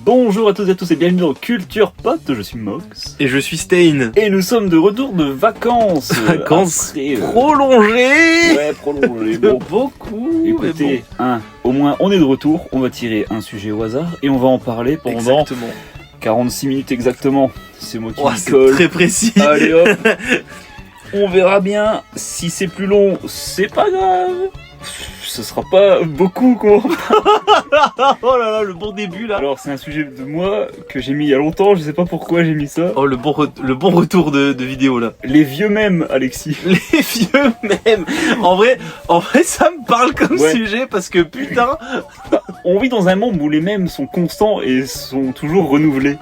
Bonjour à toutes et à tous et bienvenue dans Culture Pot, je suis Mox. Et je suis Stain. Et nous sommes de retour de vacances. Vacances après, prolongées. Ouais, prolongées. Bon, beaucoup. écoutez, au moins on est de retour, on va tirer un sujet au hasard et on va en parler pendant Exactement. 46 minutes exactement. C'est moi qui Oh, m'y c'est colle. très précis. Allez hop. On verra bien. Si c'est plus long, c'est pas grave. Ce sera pas beaucoup quoi. Oh là là, le bon début là. Alors c'est un sujet de moi que j'ai mis il y a longtemps, je sais pas pourquoi j'ai mis ça. Oh, le bon retour de vidéo là. Les vieux mèmes, Alexis. Les vieux mèmes. En vrai, ça me parle comme Ouais. sujet parce que putain. On vit dans un monde où les mèmes sont constants et sont toujours renouvelés.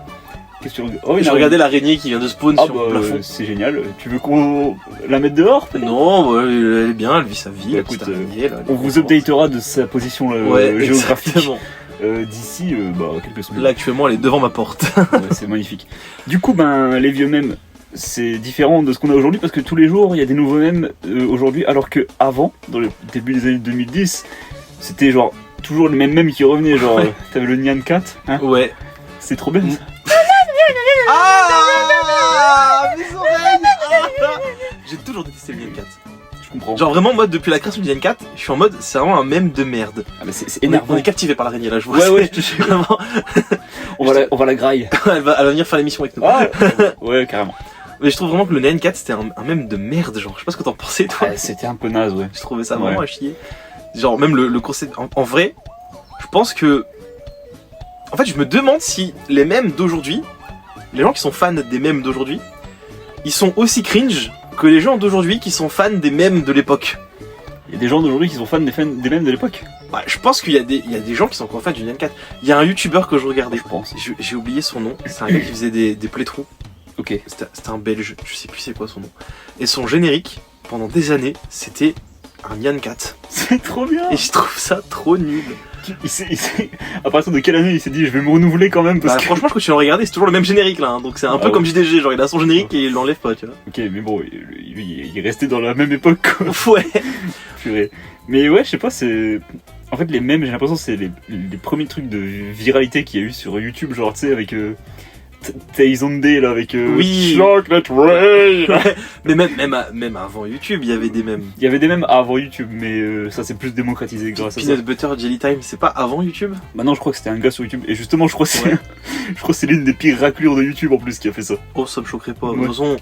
Qu'est-ce que tu regardes? Oh, Je regardais l'araignée qui vient de spawn Ah sur bah, le plafond. c'est génial. Tu veux qu'on la mette dehors peut-être? Non, bah, elle est bien, elle vit sa vie. Bah, la écoute, petite araignée, là, elle On est vous contente. updatera de sa position Ouais, géographique exactement. d'ici quelques semaines. Là actuellement, elle est devant ma porte. Ouais, c'est magnifique. Du coup, les vieux mèmes, c'est différent de ce qu'on a aujourd'hui parce que tous les jours il y a des nouveaux mèmes aujourd'hui, alors que avant, dans le début des années 2010, c'était genre toujours les mêmes mèmes qui revenaient. Genre, Ouais. t'avais le Nyan Cat, hein, Ouais. c'est trop bien. Ça. Ah, mes oreilles. J'ai toujours détesté le Nyan Cat. Je comprends. Genre vraiment, moi, depuis la création du Nyan Cat, je suis en mode, c'est vraiment un mème de merde. Ah, mais c'est On énervant. est captivé par l'araignée là, je vous Ouais, le ouais, sais. je te jure. Vraiment. On va la graille. Elle va venir faire l'émission avec nous. Ah, ouais, carrément. Mais je trouve vraiment que le Nyan Cat c'était un mème de merde, genre. Je sais pas ce que t'en pensais toi. Ouais, c'était un peu naze, ouais. Je trouvais ça Ouais. vraiment à chier. Genre, même le concept. En vrai, je pense que. En fait, je me demande si les mèmes d'aujourd'hui, les gens qui sont fans des mèmes d'aujourd'hui, ils sont aussi cringe que les gens d'aujourd'hui qui sont fans des mèmes de l'époque. Il y a des gens d'aujourd'hui qui sont fans des mèmes de l'époque. Bah, je pense qu'il y a des gens qui sont encore fans du Nyan Cat. Il y a un youtubeur que je regardais. Je pense. J'ai oublié son nom. C'est un gars qui faisait des playthroughs. Ok. C'était un belge. Je sais plus c'est quoi son nom. Et son générique, pendant des années, c'était un Nyan Cat. C'est trop bien. Et je trouve ça trop nul. À partir de quelle année il s'est dit je vais me renouveler quand même parce Bah, que... franchement, je continue à regarder. C'est toujours le même générique là. Hein. Donc c'est un peu ouais. comme JDG. Genre, il a son générique et il l'enlève pas, tu vois. Ok, mais bon, il est resté dans la même époque quoi. Ouais. Purée. Mais ouais, je sais pas, c'est... En fait, les mèmes, j'ai l'impression que c'est les premiers trucs de viralité qu'il y a eu sur YouTube, genre, tu sais, avec... Taizonde, là, avec... Oui. Chocolate Rain. Mais même avant YouTube, il y avait des mèmes. Il y avait des mèmes avant YouTube, mais ça s'est plus démocratisé grâce à ça. Peanut Butter Jelly Time, c'est pas avant YouTube? Maintenant, je crois que c'était un gars sur YouTube, et justement, je crois que c'est... Ouais. je crois que c'est l'une des pires raclures de YouTube, en plus, qui a fait ça. Oh, ça me choquerait pas. De Ouais. toute façon,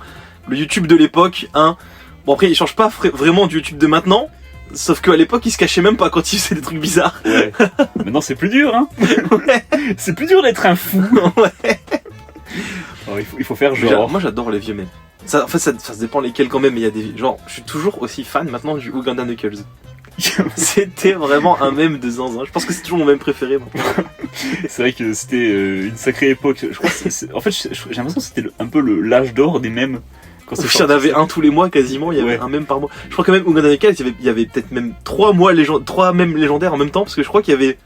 le YouTube de l'époque, hein. Bon, après, il change pas vraiment du YouTube de maintenant. Sauf qu'à l'époque, il se cachait même pas quand il faisait des trucs bizarres. Ouais. Maintenant, c'est plus dur, hein. Ouais. C'est plus dur d'être un fou. Ouais. Alors, il faut faire genre... Moi, j'adore les vieux mèmes. Ça, en fait, ça se dépend lesquels quand même. Mais il y a des. Genre, je suis toujours aussi fan maintenant du Uganda Knuckles. C'était vraiment un mème de zinzin. Je pense que c'est toujours mon mème préféré. Moi. C'est vrai que c'était une sacrée époque. Je crois que en fait, j'ai l'impression que c'était un peu l'âge d'or des mèmes. Quand c'est Il y en sorti. avait un tous les mois quasiment. Il y avait Ouais. un mème par mois. Je crois que même Uganda Knuckles, il y avait peut-être même 3 mèmes légendaires en même temps. Parce que je crois qu'il y avait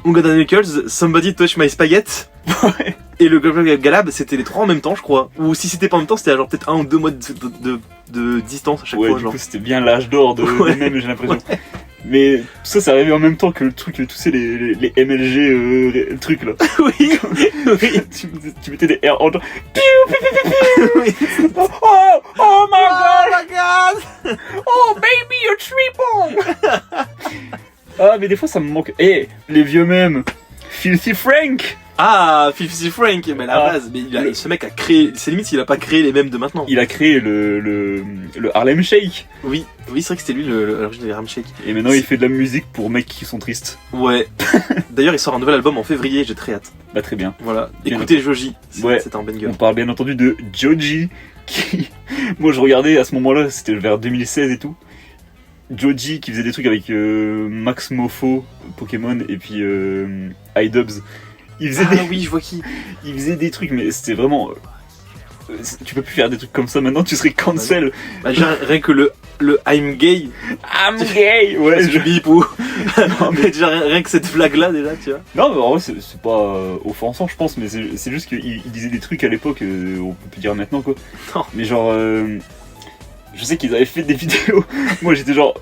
Uganda Knuckles, Somebody Touch My Spaghetti. Ouais. Et le Global Galab, c'était les 3 en même temps, je crois. Ou si c'était pas en même temps, c'était à genre peut-être 1 ou 2 mois de distance à chaque Ouais, fois. du Genre. coup, c'était bien l'âge d'or des Ouais. mèmes, j'ai l'impression. Mais tout ça arrivait en même temps que le truc, tu sais, les MLG, le truc là. Oui, oui. tu mettais des airs en genre. Oui. Oh my god! my god! Oh baby, you're triple! Ah, mais des fois ça me manque. Eh, les vieux mèmes! Filthy Frank! Ah, 50 Frank, mais à la Ah. base, mais ce mec a créé. C'est limite s'il a pas créé les mèmes de maintenant. Il a créé le Harlem Shake. Oui, c'est vrai que c'était lui l'origine des Ram Shake. Et maintenant il fait de la musique pour mecs qui sont tristes. Ouais. D'ailleurs, il sort un nouvel album en février, j'ai très hâte. Bah très bien. Voilà. Bien Écoutez Joji, Ouais. c'est un banger. On parle bien entendu de Joji, qui... Moi je regardais à ce moment-là, c'était vers 2016 et tout. Joji qui faisait des trucs avec Max Mofo, Pokémon, et puis iDubbbz. Il faisait, Ah oui, je vois qui. il faisait des trucs, mais c'était vraiment... tu peux plus faire des trucs comme ça maintenant, tu serais cancel. Bah, déjà, rien que le le I'm gay. I'm gay. Ouais, Je bip ou. Mais déjà, rien que cette blague-là, déjà, tu vois. Non, mais en vrai, c'est pas offensant, je pense, mais c'est juste qu'il disait des trucs à l'époque, on peut plus dire maintenant, quoi. Non. Mais genre, je sais qu'ils avaient fait des vidéos. Moi, j'étais genre,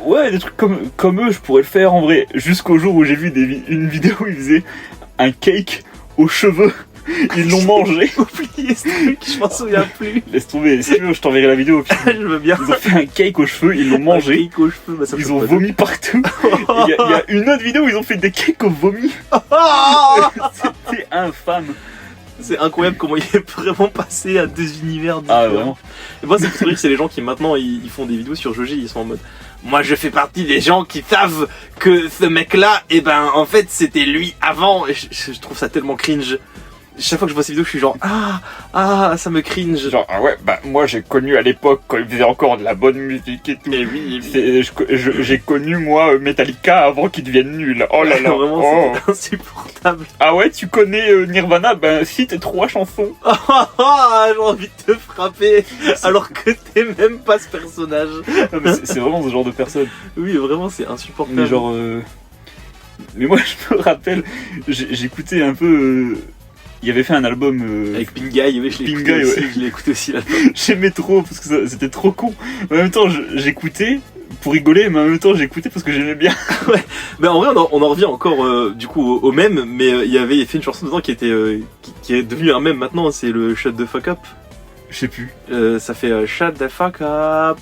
ouais, des trucs comme eux, je pourrais le faire en vrai. Jusqu'au jour où j'ai vu une vidéo où ils faisaient un cake aux cheveux. Ils l'ont mangé. Oubliez ce truc, je m'en souviens plus. Laisse tomber, si tu veux, je t'enverrai la vidéo. Puis, Je veux bien. ils ont fait un cake aux cheveux, ils l'ont mangé. Un cake aux cheveux, bah ça me Ils choque ont pas. vomi partout. Il y a une autre vidéo où ils ont fait des cakes au vomi. C'était infâme. C'est incroyable comment il est vraiment passé à deux univers différents. Ah, vraiment. Et moi, c'est pour dire que c'est les gens qui maintenant ils font des vidéos sur Joji, ils sont en mode. Moi, je fais partie des gens qui savent que ce mec-là, eh ben, en fait, c'était lui avant. Et je trouve ça tellement cringe. Chaque fois que je vois ces vidéos, je suis genre ça me cringe. Genre, ah ouais, bah moi j'ai connu à l'époque quand ils faisaient encore de la bonne musique et tout. Et oui. J'ai connu moi Metallica avant qu'ils deviennent nuls. Oh là là. Vraiment, Oh. c'était insupportable. Ah ouais, tu connais Nirvana? Ben cite 3 chansons. J'ai envie de te frapper alors que t'es même pas ce personnage. Non, mais c'est vraiment ce genre de personne. Oui, vraiment, c'est insupportable. Mais genre, mais moi je me rappelle, j'écoutais un peu. Il avait fait un album. Avec Pinguy, oui, je l'ai écouté Pinguy, aussi, ouais. je l'ai écouté aussi là-dedans. J'aimais trop parce que c'était trop con. Mais en même temps, j'écoutais pour rigoler, mais en même temps, j'écoutais parce que j'aimais bien. Mais en vrai, on en revient encore du coup au mème, mais il avait fait une chanson dedans qui était qui est devenue un mème maintenant, c'est le Shut the fuck up. Je sais plus. Ça fait Shut the fuck up,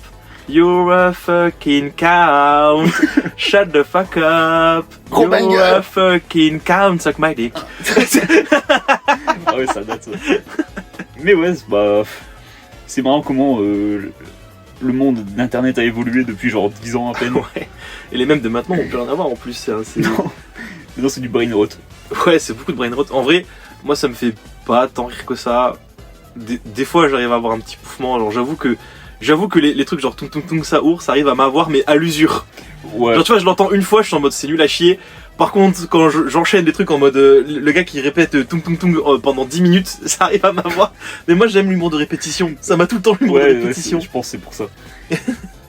you're a fucking count. Shut the fuck up, Gros you're banger. a fucking count, suck my dick. Ah ouais, ça date. Ça. Mais ouais, c'est marrant comment le monde d'internet a évolué depuis genre 10 ans à peine. Ouais. Et les mèmes de maintenant on peut rien avoir en plus. Hein, Non, maintenant c'est du brain rot. Ouais, c'est beaucoup de brain rot. En vrai, moi ça me fait pas tant rire que ça. Des fois j'arrive à avoir un petit pouffement. Genre j'avoue que les trucs genre tung tung tung ça ours, ça arrive à m'avoir mais à l'usure. Ouais. Genre tu vois, je l'entends une fois, je suis en mode c'est nul à chier. Par contre, quand j'enchaîne des trucs en mode le gars qui répète tung tung tung pendant 10 minutes, ça arrive à m'avoir. Mais moi j'aime l'humour de répétition. Ça m'a tout le temps l'humour de répétition. Je pense que c'est pour ça.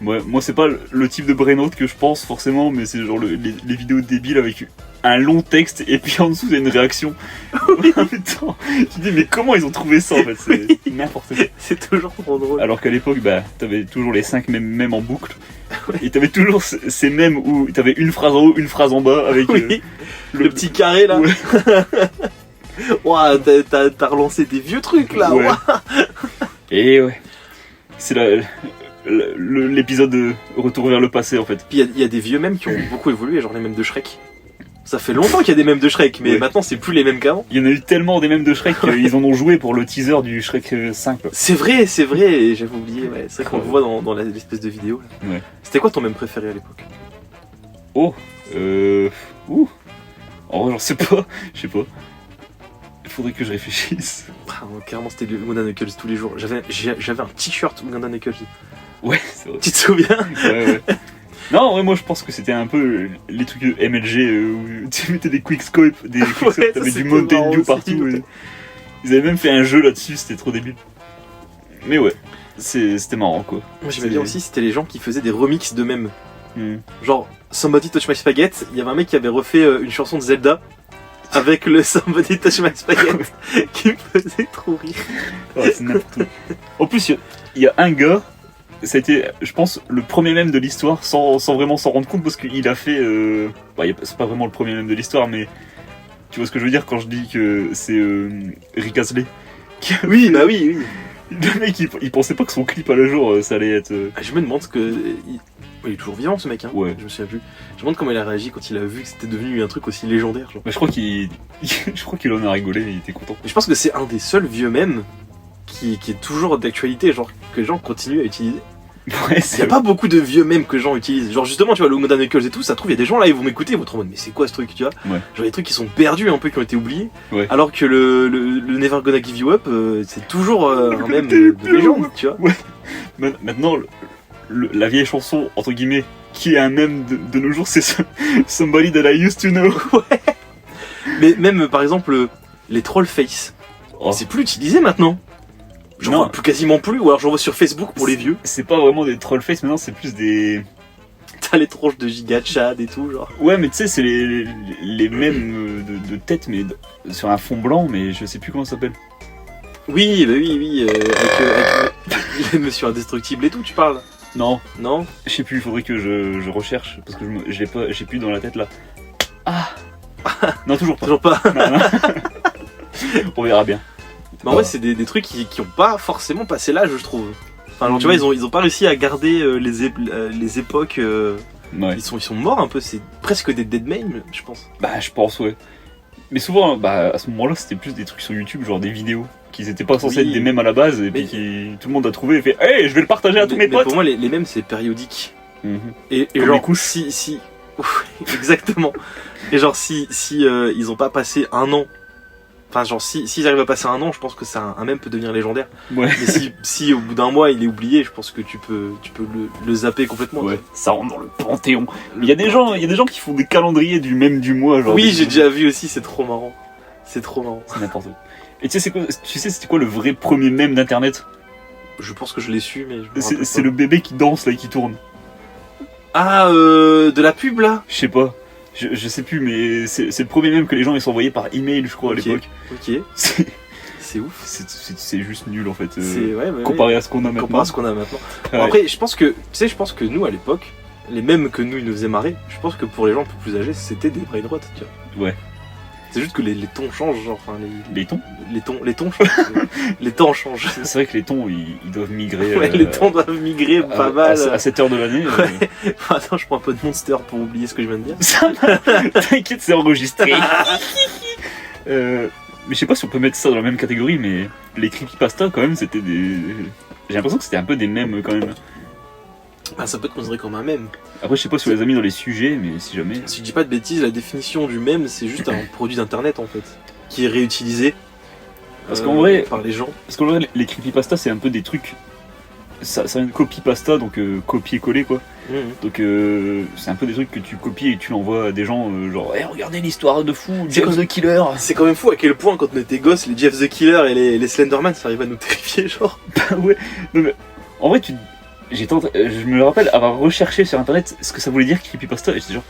Ouais, moi c'est pas le type de brain rot que je pense forcément, mais c'est genre les vidéos débiles avec un long texte et puis en dessous t'as une réaction. En même temps, tu te dis mais comment ils ont trouvé ça en fait, c'est n'importe quoi. C'est toujours trop drôle. Alors qu'à l'époque, bah, t'avais toujours les 5 mêmes en boucle. Et t'avais toujours ces mêmes où t'avais une phrase en haut, une phrase en bas avec Oui, le petit carré là. Ouais. Ouah, t'as relancé des vieux trucs là. Ouais. Ouah. Et ouais. C'est l'épisode de Retour vers le passé en fait. Puis il y a des vieux mèmes qui ont beaucoup évolué, genre les mèmes de Shrek. Ça fait longtemps qu'il y a des mèmes de Shrek, mais Ouais. maintenant c'est plus les mêmes qu'avant. Il y en a eu tellement des mêmes de Shrek qu'ils en ont joué pour le teaser du Shrek 5. Quoi. C'est vrai, et j'avais oublié, ouais. C'est vrai qu'on le voit dans l'espèce de vidéo là. Ouais. C'était quoi ton mème préféré à l'époque? Oh, ouh. En vrai, j'en sais pas. Je sais pas. Il faudrait que je réfléchisse. Ah, carrément, c'était le Uganda Knuckles tous les jours. J'avais un t-shirt Uganda Knuckles. Ouais, c'est vrai. Tu te souviens? Ouais. Non, en vrai, moi je pense que c'était un peu les trucs MLG où tu mettais des quickscopes, Ouais, ça, t'avais du c'était Mountain marrant Dew aussi, partout. ouais. Et ils avaient même fait un jeu là-dessus, c'était trop débile. Mais ouais, c'était marrant quoi. Moi j'aimais bien aussi, c'était les gens qui faisaient des remixes de mèmes. Hmm. Genre, Somebody Touch My Spaghetti, il y avait un mec qui avait refait une chanson de Zelda avec le Somebody Touch My Spaghetti qui me faisait trop rire. Ouais, c'est n'importe quoi. En plus, il y a un gars, ça a été, je pense, le premier mème de l'histoire sans vraiment s'en rendre compte parce qu'il a fait. C'est pas vraiment le premier mème de l'histoire, mais tu vois ce que je veux dire quand je dis que c'est Rick Astley. qui a Oui, fait- bah oui. Le mec, il pensait pas que son clip à la jour, ça allait être. Je me demande il est toujours vivant ce mec, hein. Ouais. Je me souviens plus. Je me demande comment il a réagi quand il a vu que c'était devenu un truc aussi légendaire. Genre. Mais je crois qu'il en a rigolé, il était content. Mais je pense que c'est un des seuls vieux mèmes qui est toujours d'actualité, genre que les gens continuent à utiliser. Ouais, Il y a pas beaucoup de vieux mèmes que les gens utilisent. Genre justement, tu vois, le Uganda Knuckles et tout, ça trouve, il y a des gens là, ils vont m'écouter, ils vont être en mode, mais c'est quoi ce truc, tu vois? Ouais. Genre des trucs qui sont perdus un peu, qui ont été oubliés. Ouais. Alors que le Never Gonna Give You Up, c'est toujours un mème de légende, tu vois. Maintenant, la vieille chanson, entre guillemets, qui est un mème de nos jours, c'est Somebody That I Used to Know. Mais même par exemple, les Trollface, Oh. c'est plus utilisé maintenant. J'en Non. vois plus quasiment plus, ou alors j'en vois sur Facebook pour les vieux. C'est pas vraiment des trollface maintenant, c'est plus des. T'as les tronches de Giga Chad et tout, genre. Ouais, mais tu sais, c'est les mêmes de tête, mais sur un fond blanc, mais je sais plus comment ça s'appelle. Oui, bah oui, avec Monsieur Indestructible et tout, tu parles. Non, Non? je sais plus, il faudrait que je recherche, parce que j'ai plus dans la tête là. Ah non, toujours pas. Toujours pas. Non, non. On verra bien. Mais en vrai, c'est des trucs qui ont pas forcément passé l'âge, je trouve. Enfin, genre, tu vois, ils ont pas réussi à garder les époques. Ouais. Ils sont morts un peu, c'est presque des dead men, je pense. Bah, je pense, ouais. Mais souvent, à ce moment-là, c'était plus des trucs sur YouTube, genre des vidéos, qui étaient pas censés Oui. être des mèmes à la base, et puis tout le monde a trouvé et fait hey, je vais le partager à tous mes Mais potes. pour moi, les mèmes, c'est périodique. Mhm. Et Comme genre, les couches. si... Exactement. Et genre, si ils ont pas passé un an... Enfin, genre, s'ils arrivent à passer un an, je pense que ça, un mème peut devenir légendaire. Ouais. Mais si au bout d'un mois, il est oublié, je pense que tu peux le zapper complètement. Ouais, ça rentre dans le panthéon. Il y a des gens qui font des calendriers du même du mois, genre. Oui, j'ai déjà vu aussi, c'est trop marrant. C'est trop marrant. C'est n'importe quoi. Et tu sais c'était quoi le vrai premier mème d'internet? Je pense que je l'ai su, mais je me C'est rappelle c'est pas. le bébé qui danse là et qui tourne. Ah, de la pub là. Je sais pas. Je sais plus, mais c'est le premier mème que les gens ils s'envoyaient par email, je crois, à Ok. l'époque. Ok, C'est c'est ouf. c'est juste nul en fait. C'est ouais, Comparé à ce qu'on a maintenant. comparé à ce qu'on a maintenant. Bon, Ouais. après, je pense que nous à l'époque, les mêmes que nous, ils nous faisaient marrer. Je pense que pour les gens un peu plus âgés, c'était des brain rot, tu vois. Ouais. C'est juste que les tons changent, genre, enfin Les tons. les tons changent. Les temps changent. C'est vrai que les tons ils doivent migrer. Ouais, les tons doivent migrer pas mal. À cette heure de l'année. Ouais. Attends, je prends un peu de Monster pour oublier ce que je viens de dire. T'inquiète, c'est enregistré. Mais je sais pas si on peut mettre ça dans la même catégorie, mais les creepypasta quand même c'était des. J'ai l'impression que c'était un peu des mèmes quand même. Ah, ça peut être considéré comme un mème. Après je sais pas si on les a mis dans les sujets, mais si jamais. Si je dis pas de bêtises, la définition du mème, c'est juste un produit d'internet en fait, qui est réutilisé. Parce qu'en vrai- par les gens. Parce qu'en vrai les creepypasta c'est un peu des trucs. Ça vient de copy-pasta, donc copier-coller quoi. Mhm. Donc c'est un peu des trucs que tu copies et tu l'envoies à des gens genre hey, regardez l'histoire de fou, Jeff the Killer. C'est quand même fou à quel point quand on était gosses, les Jeff the Killer et les Slenderman, ça arrivait à nous terrifier, genre. Bah ouais. Non, mais, en vrai je me rappelle avoir recherché sur internet ce que ça voulait dire creepypasta et j'étais genre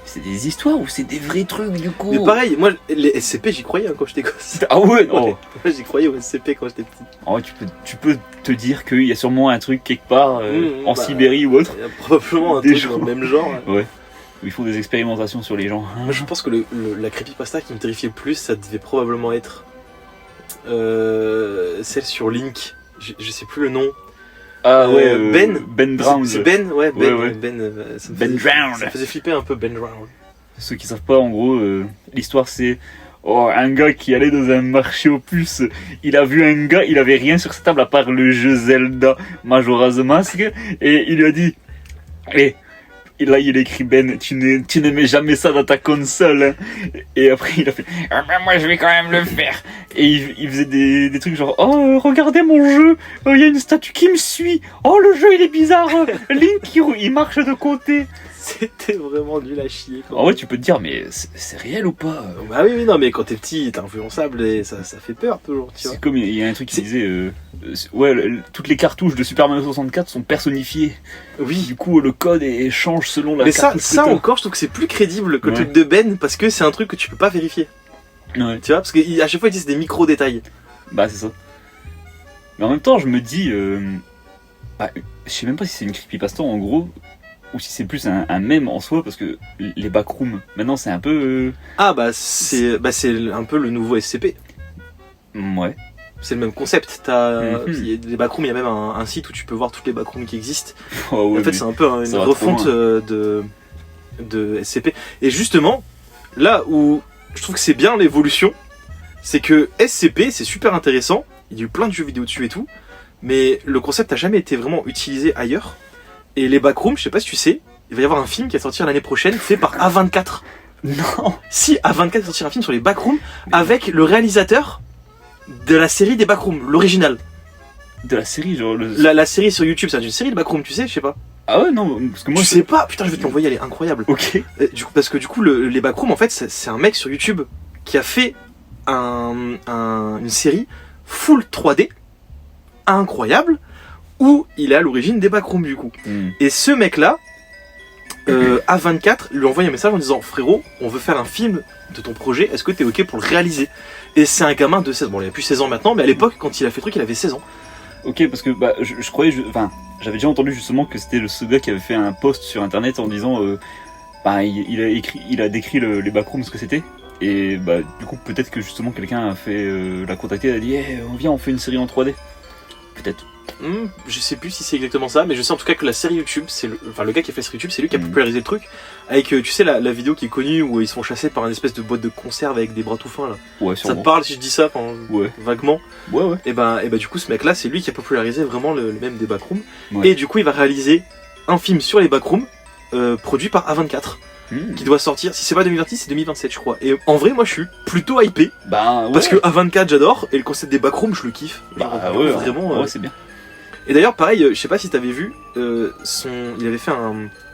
c'est des histoires ou c'est des vrais trucs du coup. Mais pareil, moi, les SCP, j'y croyais hein, quand j'étais gosse. Ah ouais non. Ouais. Moi, j'y croyais aux SCP quand j'étais petit. En vrai, tu peux te dire qu'il y a sûrement un truc quelque part en bah, Sibérie ou autre Il y a probablement un Des truc gens. dans le même genre. où ils font des expérimentations sur les gens. Moi, je pense que la creepypasta qui me terrifiait le plus, ça devait probablement être celle sur Link. Je sais plus le nom. Ah ouais, Ben Drowned. C'est Ben, ouais, Ben. Ouais, ouais. Ça me Ben faisait- Drowned. Ça me faisait flipper un peu, Ben Drowned. Ceux qui savent pas, en gros, l'histoire c'est un gars qui allait dans un marché aux puces. Il a vu un gars, il avait rien sur sa table à part le jeu Zelda Majora's Mask et il lui a dit et là il écrit Ben, tu n'aimais jamais ça dans ta console hein. Et après il a fait ah ben moi je vais quand même le faire. Et il faisait des trucs genre oh regardez mon jeu, il y a une statue qui me suit, oh le jeu il est bizarre, Link il marche de côté. C'était vraiment nul à chier. Quoi. En vrai tu peux te dire mais c'est réel ou pas? Bah oui, non, mais quand t'es petit, t'es influençable et ça fait peur toujours, tu vois. C'est comme il y a un truc qui disait ouais toutes les cartouches de Super Mario 64 sont personnifiées. Oui. Du coup le code change selon la Mais ça cartouche que t'as. encore, je trouve que c'est plus crédible que le Ouais. truc de Ben parce que c'est un truc que tu peux pas vérifier. Ouais. Tu vois, parce qu'à chaque fois ils disent des micro-détails. Bah c'est ça. Mais en même temps je me dis je sais même pas si c'est une creepypasta en gros ou si c'est plus un mème en soi parce que les backrooms maintenant c'est un peu Ah bah c'est un peu le nouveau SCP. ouais. C'est le même concept. T'as Mhm. les backrooms, il y a même un site où tu peux voir toutes les backrooms qui existent. Oh, ouais, En fait, mais c'est un peu une ça va trop refonte de SCP. Et justement, là où je trouve que c'est bien l'évolution, c'est que SCP, c'est super intéressant. Il y a eu plein de jeux vidéo dessus et tout. Mais le concept n'a jamais été vraiment utilisé ailleurs. Et les backrooms, je sais pas si tu sais, il va y avoir un film qui va sortir l'année prochaine, fait par A24. non. Si A24 va sortir un film sur les backrooms avec le réalisateur de la série des backrooms, l'original. De la série genre La série sur YouTube, c'est une série de backrooms, tu sais, je sais pas. Ah ouais non parce que moi Je sais pas, putain, je vais te l'envoyer, elle est incroyable. OK. Parce que du coup, les backrooms, en fait, c'est un mec sur YouTube qui a fait une série full 3D incroyable où il est à l'origine des backrooms du coup. Et ce mec-là, A24 lui envoie un message en disant frérot, on veut faire un film de ton projet, est-ce que t'es ok pour le réaliser? Et c'est un gamin de 16 ans, bon il a plus 16 ans maintenant, mais à l'époque quand il a fait le truc il avait 16 ans. Ok, parce que bah, je croyais, enfin, j'avais déjà entendu justement que c'était ce gars qui avait fait un post sur internet en disant, bah, il a décrit les backrooms ce que c'était. Et bah, du coup, peut-être que justement quelqu'un a fait l'a contacté, a dit, viens, on fait une série en 3D. Peut-être. Je sais plus si c'est exactement ça, mais je sais en tout cas que la série YouTube, c'est le gars qui a fait la série YouTube, c'est lui qui a popularisé le truc. Avec, tu sais, la vidéo qui est connue où ils sont chassés par une espèce de boîte de conserve avec des bras tout fins là. Ouais, ça te parle si je dis ça, ouais. Vaguement. Ouais. Et bah, du coup, ce mec là, c'est lui qui a popularisé vraiment le même des backrooms. Ouais. Et du coup, il va réaliser un film sur les backrooms, produit par A24. Qui doit sortir, si c'est pas 2026, c'est 2027 je crois. Et en vrai moi je suis plutôt hypé. Bah ouais. Parce que A24 j'adore et le concept des backrooms je le kiffe. Bah ouais, vraiment. Ouais, c'est bien. Et d'ailleurs pareil, je sais pas si t'avais vu, il avait fait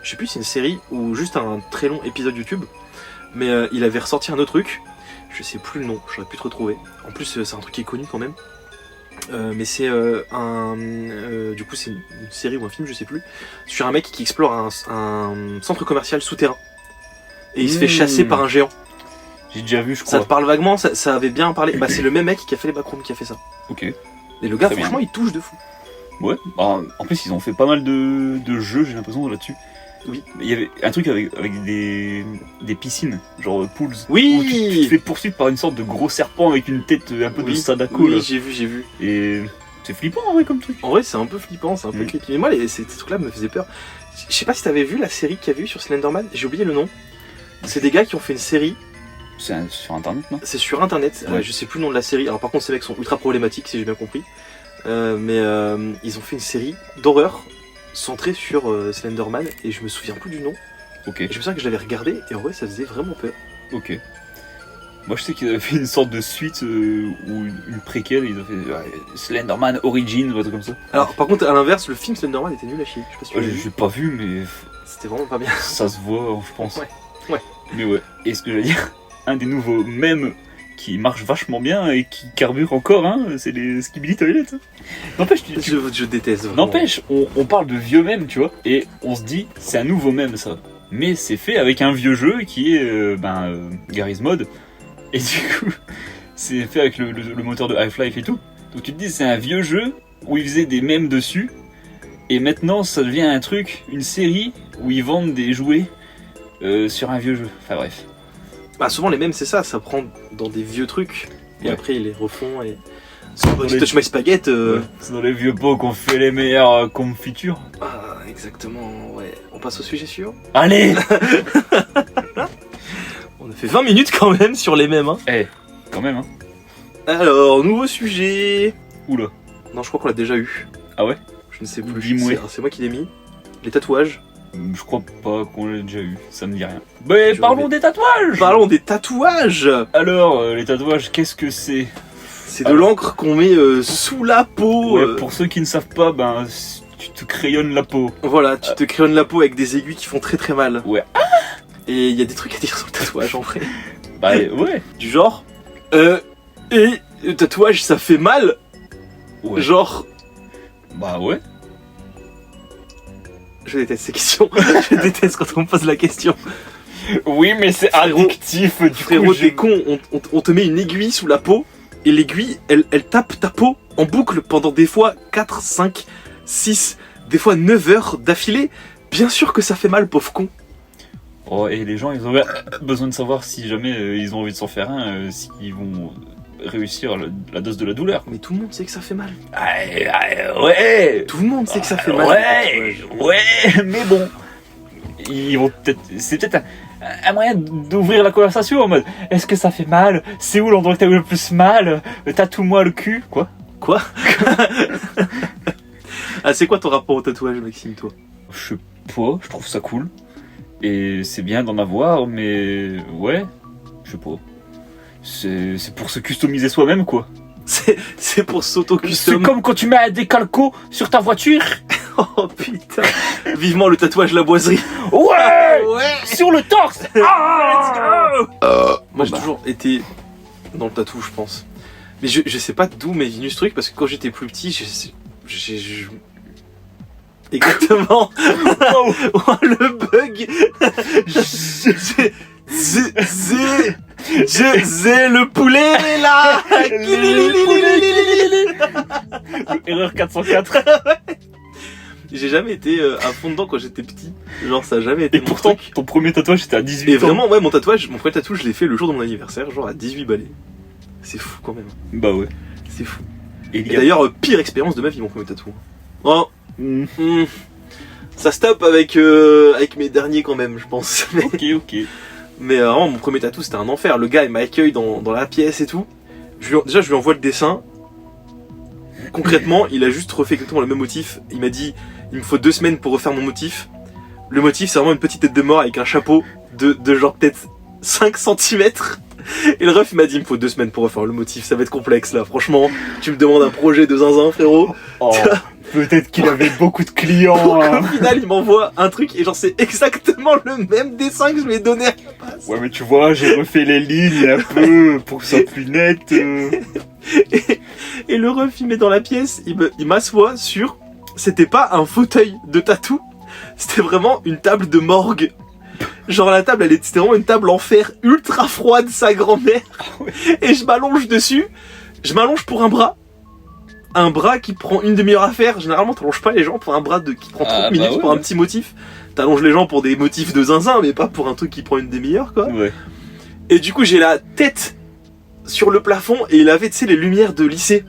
je sais plus si c'est une série ou juste un très long épisode YouTube. Mais il avait ressorti un autre truc, je sais plus le nom, j'aurais pu te retrouver. En plus c'est un truc qui est connu quand même. Mais c'est du coup c'est une série ou un film je sais plus. Sur un mec qui explore un centre commercial souterrain. Et il se fait chasser par un géant. J'ai déjà vu, je crois. Ça te parle vaguement, ça avait bien parlé. Bah, c'est le même mec qui a fait les backrooms qui a fait ça. Ok. Et le gars, très franchement, bien. Il touche de fou. Ouais. Bah, en plus, ils ont fait pas mal de jeux, j'ai l'impression, là-dessus. Oui. Il y avait un truc avec des piscines, genre pools. Oui. Où tu te fais poursuivre par une sorte de gros serpent avec une tête un peu de Sadako. Oui, là. j'ai vu. Et c'est flippant en vrai comme truc. En vrai, c'est un peu flippant, c'est un peu creepy. Mais moi, ces trucs-là me faisaient peur. Je sais pas si t'avais vu la série qu'il y avait eu sur Slenderman, j'ai oublié le nom. C'est des gars qui ont fait une série. C'est sur internet, non? C'est sur internet, ouais. Je sais plus le nom de la série. Alors par contre, ces mecs sont ultra problématiques, si j'ai bien compris. Mais ils ont fait une série d'horreur centrée sur Slenderman et je me souviens plus du nom. Ok. Et je me souviens que je l'avais regardé et en vrai, ça faisait vraiment peur. Ok. Moi, je sais qu'ils avaient fait une sorte de suite ou une préquelle. Ils ont fait Slenderman Origin ou un truc comme ça. Alors par contre, à l'inverse, le film Slenderman était nul à chier. Je sais pas si tu l'as vu. J'ai pas vu, mais c'était vraiment pas bien. Ça se voit, je pense. Ouais. Mais ouais. Et ce que j'allais dire, un des nouveaux mèmes qui marche vachement bien et qui carbure encore, hein, c'est les Skibidi Toilet. N'empêche, je déteste vraiment. N'empêche, on parle de vieux mèmes, tu vois, et on se dit, c'est un nouveau mème ça. Mais c'est fait avec un vieux jeu qui est Garry's Mod. Et du coup, c'est fait avec le moteur de Half-Life et tout. Donc tu te dis, c'est un vieux jeu où ils faisaient des mèmes dessus. Et maintenant, ça devient un truc, une série où ils vendent des jouets sur un vieux jeu. Enfin bref. Bah souvent les mèmes c'est ça prend dans des vieux trucs et après ils les refont et... Touch My Spaghetti C'est dans les vieux pots qu'on fait les meilleures confitures. Ah exactement, ouais. On passe au sujet suivant. Allez. On a fait 20 minutes quand même sur les mèmes hein. Quand même hein. Alors, nouveau sujet. Oula. Non je crois qu'on l'a déjà eu. Ah ouais? Je ne sais plus. C'est moi qui l'ai mis. Les tatouages. Je crois pas qu'on l'a déjà eu, ça me dit rien. Mais parlons des tatouages. Parlons des tatouages. Alors, les tatouages, qu'est-ce que c'est? C'est de l'encre qu'on met sous la peau. Ouais, pour ceux qui ne savent pas, tu te crayonnes la peau. Voilà, tu te crayonnes la peau avec des aiguilles qui font très très mal. Ouais. Et il y a des trucs à dire sur le tatouage en vrai. Bah ouais. Du genre, et le tatouage ça fait mal. Ouais. Genre. Bah ouais. Je déteste ces questions. Je déteste quand on me pose la question. Oui, mais c'est addictif. Frérot, t'es con. On te met une aiguille sous la peau et l'aiguille, elle tape ta peau en boucle pendant des fois 4, 5, 6, des fois 9 heures d'affilée. Bien sûr que ça fait mal, pauvre con. Oh, et les gens, ils ont besoin de savoir si jamais ils ont envie de s'en faire un, s'ils vont réussir la dose de la douleur. Mais tout le monde sait que ça fait mal. Ouais. Tout le monde sait que ça fait mal. Ouais, mais bon. Ils vont peut-être. C'est peut-être un moyen d'ouvrir la conversation en mode est-ce que ça fait mal? C'est où l'endroit que t'as eu le plus mal? Tatoue-moi le cul. Quoi? Ah, c'est quoi ton rapport au tatouage, Maxime, toi? Je sais pas, je trouve ça cool. Et c'est bien d'en avoir, mais ouais, je sais pas. C'est pour se customiser soi-même, quoi. C'est pour s'auto-custom. C'est comme quand tu mets un décalco sur ta voiture. Oh putain. Vivement le tatouage la boiserie. Ouais. Sur le torse. Moi j'ai toujours été dans le tatou, je pense. Mais je sais pas d'où m'est venu ce truc, parce que quand j'étais plus petit, Exactement. Wow. Oh, le bug. J'ai le poulet là. Erreur 404. J'ai jamais été à fond dedans quand j'étais petit. Genre ça a jamais été Et mon pourtant, truc. ton premier tatouage c'était à 18 Et ans. vraiment ouais mon premier tatouage je l'ai fait le jour de mon anniversaire, genre à 18 balais. C'est fou quand même. Bah ouais. C'est fou. Et Et d'ailleurs pire expérience de ma vie mon premier tatou. Oh. Ça se tape avec mes derniers quand même je pense. Ok. Mais vraiment mon premier tatou c'était un enfer. Le gars il m'accueille dans la pièce et tout. Déjà je lui envoie le dessin. Concrètement il a juste refait exactement le même motif. Il m'a dit il me faut 2 semaines pour refaire mon motif. Le motif c'est vraiment une petite tête de mort avec un chapeau de genre peut-être 5 cm. Et le ref il m'a dit il me faut 2 semaines pour refaire le motif, ça va être complexe là, franchement, tu me demandes un projet de zinzin frérot. Oh, peut-être qu'il avait beaucoup de clients. Hein. Au final il m'envoie un truc et genre c'est exactement le même dessin que je lui ai donné. Ouais mais tu vois, j'ai refait les lignes un peu pour que ça soit plus net. Et le ref il met dans la pièce, il m'assoit sur... C'était pas un fauteuil de tatou, c'était vraiment une table de morgue. Genre la table, c'était vraiment une table en fer ultra froide, sa grand-mère. Et je m'allonge dessus, je m'allonge pour un bras qui prend une demi-heure à faire. Généralement t'allonges pas les gens pour un bras qui prend 30 minutes ouais, pour un petit motif. T'allonges les gens pour des motifs de zinzin, mais pas pour un truc qui prend une demi-heure quoi. Ouais. Et du coup j'ai la tête sur le plafond et il avait tu sais les lumières de lycée.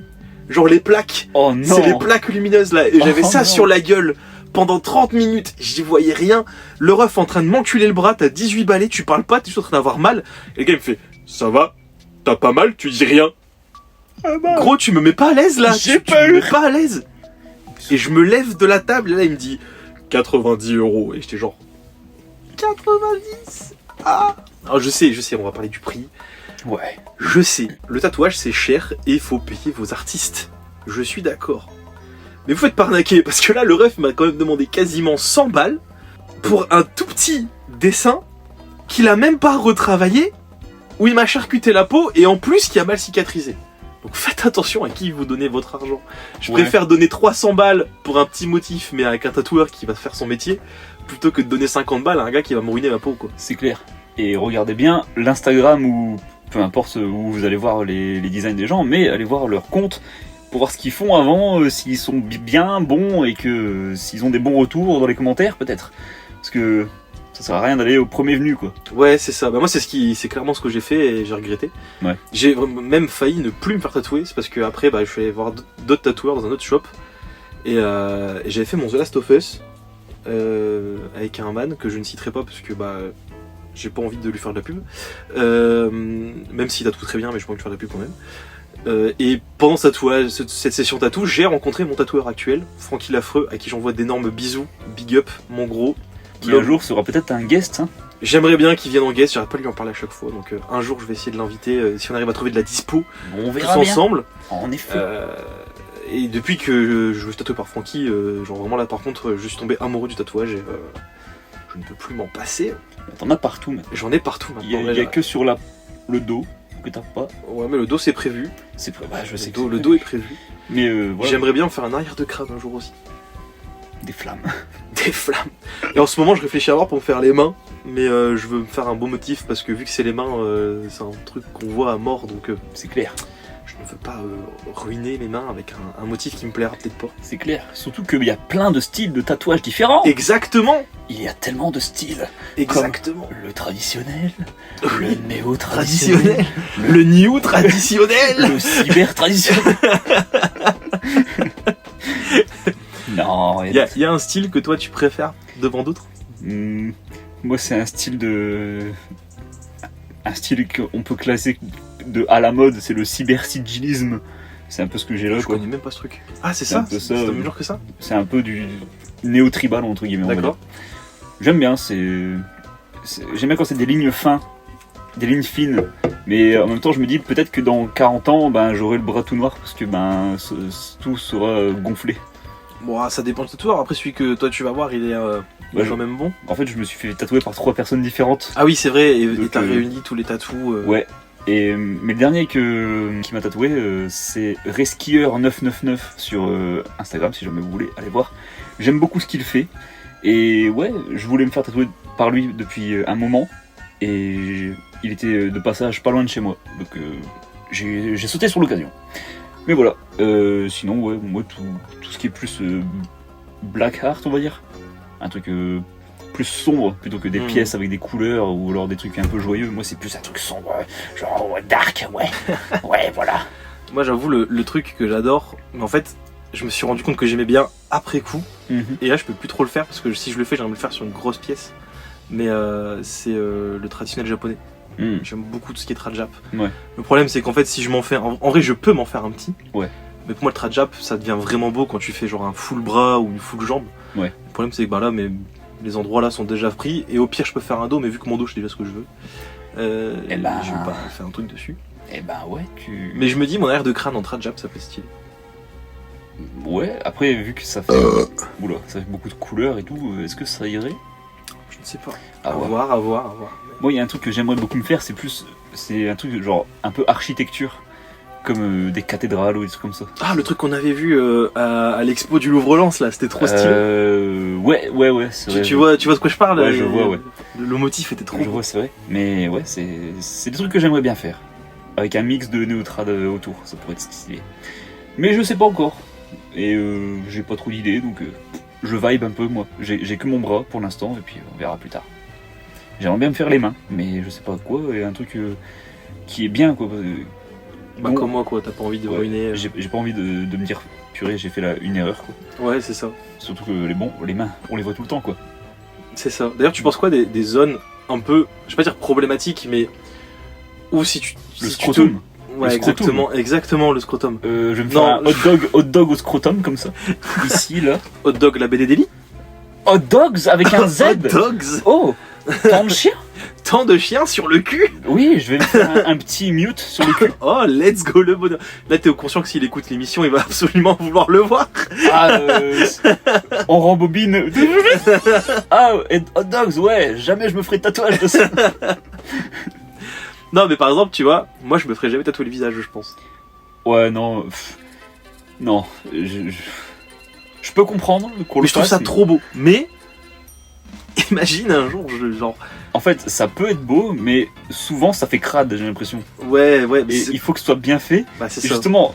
Genre les plaques, Oh non. c'est les plaques lumineuses là, et j'avais ça non. sur la gueule pendant 30 minutes, j'y voyais rien, le ref en train de m'enculer le bras, t'as 18 balais, tu parles pas, t'es juste en train d'avoir mal, et le gars il me fait, ça va, t'as pas mal, tu dis rien. Ah bah. Gros tu me mets pas à l'aise là, J'ai tu me mets pas à l'aise. Et je me lève de la table, et là il me dit, 90 €, et j'étais genre, 90. Ah. Alors je sais, on va parler du prix. Ouais. Je sais, le tatouage c'est cher et il faut payer vos artistes. Je suis d'accord. Mais vous faites pas arnaquer parce que là le ref m'a quand même demandé quasiment 100 balles pour un tout petit dessin qu'il a même pas retravaillé, où il m'a charcuté la peau et en plus qui a mal cicatrisé. Donc faites attention à qui vous donnez votre argent. Je préfère donner 300 balles pour un petit motif mais avec un tatoueur qui va faire son métier plutôt que de donner 50 balles à un gars qui va me ruiner ma peau quoi. C'est clair. Et regardez bien l'Instagram ou peu importe où vous allez voir les designs des gens, mais allez voir leur compte pour voir ce qu'ils font avant, s'ils sont bien bons et que s'ils ont des bons retours dans les commentaires peut-être. Parce que ça sert à rien d'aller au premier venu quoi. Ouais c'est ça, bah moi c'est clairement ce que j'ai fait et j'ai regretté. Ouais. J'ai même failli ne plus me faire tatouer, c'est parce que après je suis allé voir d'autres tatoueurs dans un autre shop et j'avais fait mon The Last of Us avec un man que je ne citerai pas parce que j'ai pas envie de lui faire de la pub, même s'il tatoue très bien, mais j'ai pas envie de lui faire de la pub quand même. Et pendant cette session tatou, j'ai rencontré mon tatoueur actuel, Francky Lafreux, à qui j'envoie d'énormes bisous, big up, mon gros. Qui un jour sera peut-être un guest. Hein. J'aimerais bien qu'il vienne en guest, j'arrête pas de lui en parler à chaque fois, donc un jour je vais essayer de l'inviter, si on arrive à trouver de la dispo, On tous verra bien. ensemble. En effet. Et depuis que je me suis tatoué par Francky, genre vraiment là par contre, je suis tombé amoureux du tatouage et je ne peux plus m'en passer. T'en as partout maintenant. J'en ai partout maintenant. Il y a que sur le dos que t'as pas. Ouais mais le dos c'est prévu. C'est je sais que Le dos est prévu. Mais voilà. J'aimerais bien me faire un arrière de crâne un jour aussi. Des flammes. Des flammes. Et en ce moment je réfléchis à voir pour me faire les mains. Mais je veux me faire un beau motif parce que vu que c'est les mains, c'est un truc qu'on voit à mort. Donc C'est clair. je ne veux pas ruiner mes mains avec un motif qui me plaira peut-être pas. C'est clair. Surtout qu'il y a plein de styles de tatouages différents. Exactement. Il y a tellement de styles. Exactement. Le traditionnel, Oui. le néo-traditionnel, Le new traditionnel. le cyber-traditionnel. Non, Il y a un style que toi tu préfères devant d'autres? Moi c'est un style qu'on peut classer de à la mode, c'est le cybersigilisme. C'est un peu ce que j'ai là. Je quoi. connais même pas ce truc. Ah c'est C'est un ça. peu C'est ça, le même genre que ça. C'est un peu du néo-tribal entre guillemets. on va D'accord. dire. J'aime bien, j'aime bien quand c'est des lignes fines, mais en même temps je me dis peut-être que dans 40 ans j'aurai le bras tout noir parce que tout sera gonflé. Bon ça dépend de tatoueur. Après celui que toi tu vas voir il est quand même bon. En fait je me suis fait tatouer par 3 personnes différentes. Ah oui c'est vrai. Et Donc, t'as réuni tous les tatous. Ouais. Mais le dernier qui m'a tatoué, c'est Reskieur999 sur Instagram, si jamais vous voulez aller voir. J'aime beaucoup ce qu'il fait. Et ouais, je voulais me faire tatouer par lui depuis un moment. Et il était de passage pas loin de chez moi. Donc j'ai sauté sur l'occasion. Mais voilà. Sinon, ouais, moi, tout ce qui est plus black art, on va dire. Un truc plus sombre plutôt que des pièces avec des couleurs ou alors des trucs un peu joyeux. Moi, c'est plus un truc sombre, genre dark, ouais. Ouais, voilà. Moi, j'avoue, le truc que j'adore, mais en fait, je me suis rendu compte que j'aimais bien après coup. Et là, je peux plus trop le faire parce que si je le fais, j'aimerais le faire sur une grosse pièce. Mais c'est le traditionnel japonais. J'aime beaucoup tout ce qui est trad-jap. Ouais. Le problème, c'est qu'en fait, si je m'en fais. En vrai, je peux m'en faire un petit. Ouais. Mais pour moi, le trad-jap, ça devient vraiment beau quand tu fais genre un full bras ou une full jambe. Ouais. Le problème, c'est que bah là, les endroits là sont déjà pris. Et au pire, je peux faire un dos, mais vu que mon dos, je sais déjà ce que je veux. Je vais pas faire un truc dessus. Eh ben ouais, Mais je me dis, mon arrière de crâne en trad-jap, ça fait stylé. Ouais, après, vu que ça fait. Oula, ça fait beaucoup de couleurs et tout, est-ce que ça irait? Je ne sais pas. À voir. Moi, il y a un truc que j'aimerais beaucoup me faire, c'est un truc genre un peu architecture, comme des cathédrales ou des trucs comme ça. Ah, le truc qu'on avait vu à l'expo du Louvre-Lens là, c'était trop stylé. Ouais, c'est vrai. Tu vois de quoi je parle? Ouais, je vois, ouais. Le motif était trop Je vois, c'est vrai. Mais ouais, c'est des trucs que j'aimerais bien faire. Avec un mix de néo-trad autour, ça pourrait être stylé. Mais je sais pas encore. Et j'ai pas trop d'idées, donc je vibe un peu moi. J'ai que mon bras pour l'instant, et puis on verra plus tard. J'aimerais bien me faire les mains, mais je sais pas quoi, et un truc qui est bien quoi. Bah bon, comme moi quoi, t'as pas envie de ruiner. J'ai pas envie de me dire, purée, j'ai fait une erreur quoi. Ouais, c'est ça. Surtout que les mains, on les voit tout le temps quoi. C'est ça. D'ailleurs, tu penses quoi des zones un peu, je vais pas dire problématiques, mais où si tu... Le scrotum. Ouais, exactement, le scrotum. Je vais me faire un hot dog au scrotum comme ça. Ici, là. Hot dog, la BD Daily. Hot dogs avec un Z. Hot dogs. Oh, tant de chiens. Tant de chiens sur le cul. Oui, je vais me faire un petit mute sur le cul. Oh, let's go le bonheur. Là, t'es conscient que s'il écoute l'émission, il va absolument vouloir le voir. Ah, on rembobine. Ah, et hot dogs, ouais, jamais je me ferai de tatouage de ça. Non, mais par exemple, tu vois, moi je me ferais jamais tatouer le visage, je pense. Ouais, non. Non, je peux comprendre qu'on le fasse. Mais je trouve ça trop beau. Mais imagine un jour, genre. En fait, ça peut être beau, mais souvent ça fait crade, j'ai l'impression. Ouais. Et il faut que ce soit bien fait. Bah, c'est et ça. Justement,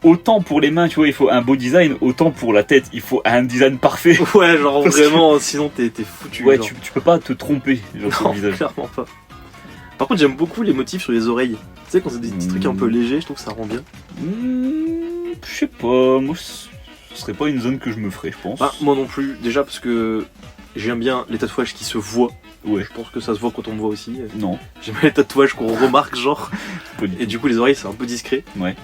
autant pour les mains, tu vois, il faut un beau design, autant pour la tête, il faut un design parfait. Ouais, genre vraiment, sinon t'es foutu. Ouais, genre. tu peux pas te tromper, genre, sur Non, le visage. clairement pas. Par contre, j'aime beaucoup les motifs sur les oreilles. Tu sais, quand c'est des petits trucs un peu légers, je trouve que ça rend bien. Je sais pas, moi ce serait pas une zone que je me ferais, je pense. Ah, moi non plus, déjà parce que j'aime bien les tatouages qui se voient. Ouais. Je pense que ça se voit quand on me voit aussi. Non. J'aime bien les tatouages qu'on remarque, genre. Et du coup, les oreilles, c'est un peu discret. Ouais.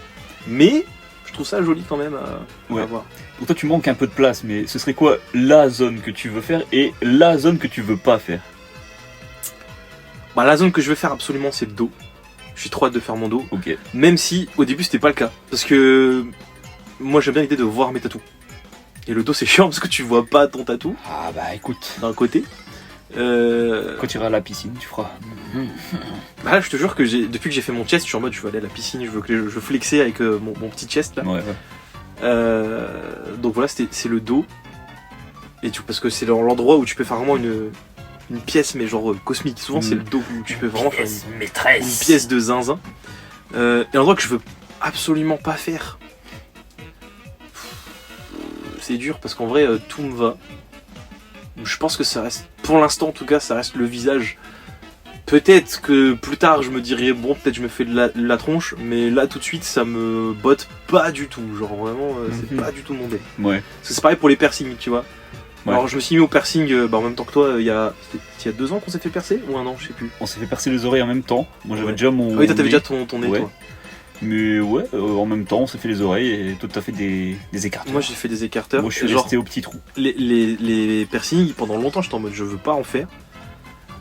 Mais je trouve ça joli quand même à voir. Pour toi, tu manques un peu de place, mais ce serait quoi la zone que tu veux faire et la zone que tu veux pas faire? Bah, la zone que je veux faire absolument, c'est le dos. Je suis trop hâte de faire mon dos. Ok. Même si au début c'était pas le cas. Parce que moi j'aime bien l'idée de voir mes tatous. Et le dos c'est chiant parce que tu vois pas ton tatou. Ah bah écoute. D'un côté. Quand tu iras à la piscine, tu feras. Bah là je te jure que depuis que j'ai fait mon chest, je suis en mode je veux aller à la piscine, je veux flexer avec mon petit chest là. Ouais. Donc voilà, c'est le dos. Et parce que c'est l'endroit où tu peux faire vraiment une pièce mais genre cosmique. Souvent c'est le dos où tu peux vraiment faire une pièce de zinzin. Et l'endroit que je veux absolument pas faire, c'est dur parce qu'en vrai tout me va. Je pense que ça reste, pour l'instant en tout cas, ça reste le visage. Peut-être que plus tard je me dirais bon, peut-être je me fais de la tronche, mais là tout de suite ça me botte pas du tout. Genre vraiment c'est pas du tout mon délire. Ouais. Parce que c'est pareil pour les piercings, tu vois. Ouais. Alors je me suis mis au piercing en même temps que toi, il y a 2 ans qu'on s'est fait percer ou 1 an, je sais plus. On s'est fait percer les oreilles en même temps. Moi j'avais déjà mon. Oui, toi t'avais déjà ton nez, ouais. Toi. Mais ouais, en même temps on s'est fait les oreilles et toi t'as fait des écarteurs. Moi j'ai fait des écarteurs. Moi je suis resté au petit trou. Les piercings, pendant longtemps j'étais en mode je veux pas en faire.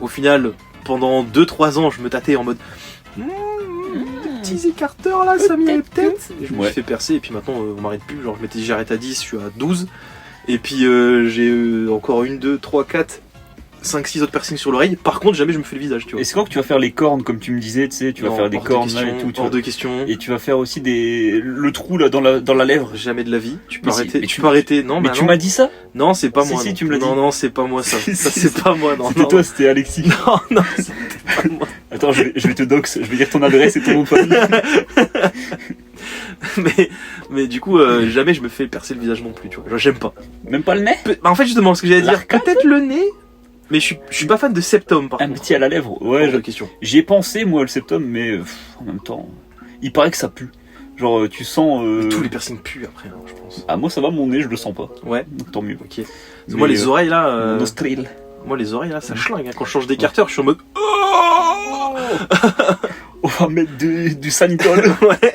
Au final, pendant 2-3 ans je me tâtais en mode petits écarteurs là, ça m'irait peut-être. Et je me suis fait percer et puis maintenant on m'arrête plus. Genre j'arrête à 10, je suis à 12. Et puis j'ai encore 1, 2, 3, 4. 5-6 autres piercings sur l'oreille. Par contre, jamais je me fais le visage, tu vois. Et c'est quand que tu vas faire les cornes, comme tu me disais, tu sais, tu vas Non, faire des hors de cornes question, là et tout. hors de question. Et tu vas faire aussi le trou là dans la lèvre. Jamais de la vie. Tu peux Mais si, arrêter. mais tu tu- peux arrêter. Non, Mais bah tu non. m'as dit ça? Non, c'est pas Si, moi. si, non. tu me l'as dit. Non, non, c'est pas moi ça. Si, Ça, si, c'est pas moi. Non, C'était non. toi, c'était Alexis. Non, non, c'était pas moi. Attends, je vais te dox, je vais dire ton adresse et ton nom de famille. Mais du coup, jamais je me fais percer le visage non plus, tu vois. Genre, j'aime pas. Même pas le nez? Bah, en fait, justement, ce que j'allais dire, L'arcade. peut-être le nez, mais je suis pas fan de septum par Un contre. petit à la lèvre. Ouais, Hors de question. j'y ai pensé moi le septum, mais en même temps, il paraît que ça pue. Genre tu sens. Mais tous les piercings puent après, hein, je pense. Ah moi ça va, mon nez je le sens pas. Ouais. Donc tant mieux. Ok. Parce que moi, les oreilles là, Mon nostril. moi les oreilles là, ça schlingue. Hein. Quand je change d'écarteur, je suis en mode. On va mettre du sanitol. Ouais.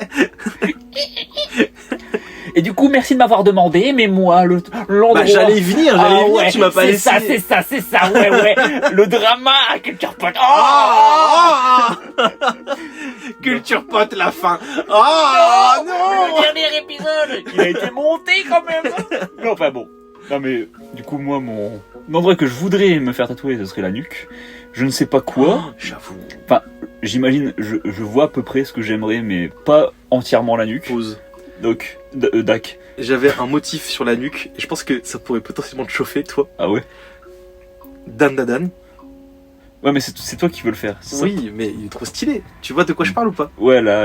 Et du coup merci de m'avoir demandé, mais moi l'endroit. Bah, j'allais y venir, ouais, tu m'as pas laissé. c'est ça, ouais. Le drama, Culture Pot. Ah Culture pote la fin. Ah non, Le dernier épisode, il a été monté quand même. Mais enfin bon. Non mais du coup moi l'endroit que je voudrais me faire tatouer ce serait la nuque. Je ne sais pas quoi. J'avoue. J'imagine, je vois à peu près ce que j'aimerais, mais pas entièrement la nuque. Pause. Donc, Dak. J'avais un motif sur la nuque et je pense que ça pourrait potentiellement te chauffer, toi. Ah ouais? Dan Dadan. Ouais, mais c'est toi qui veux le faire. c'est ça? Oui, mais il est trop stylé. Tu vois de quoi je parle ou pas? Ouais, la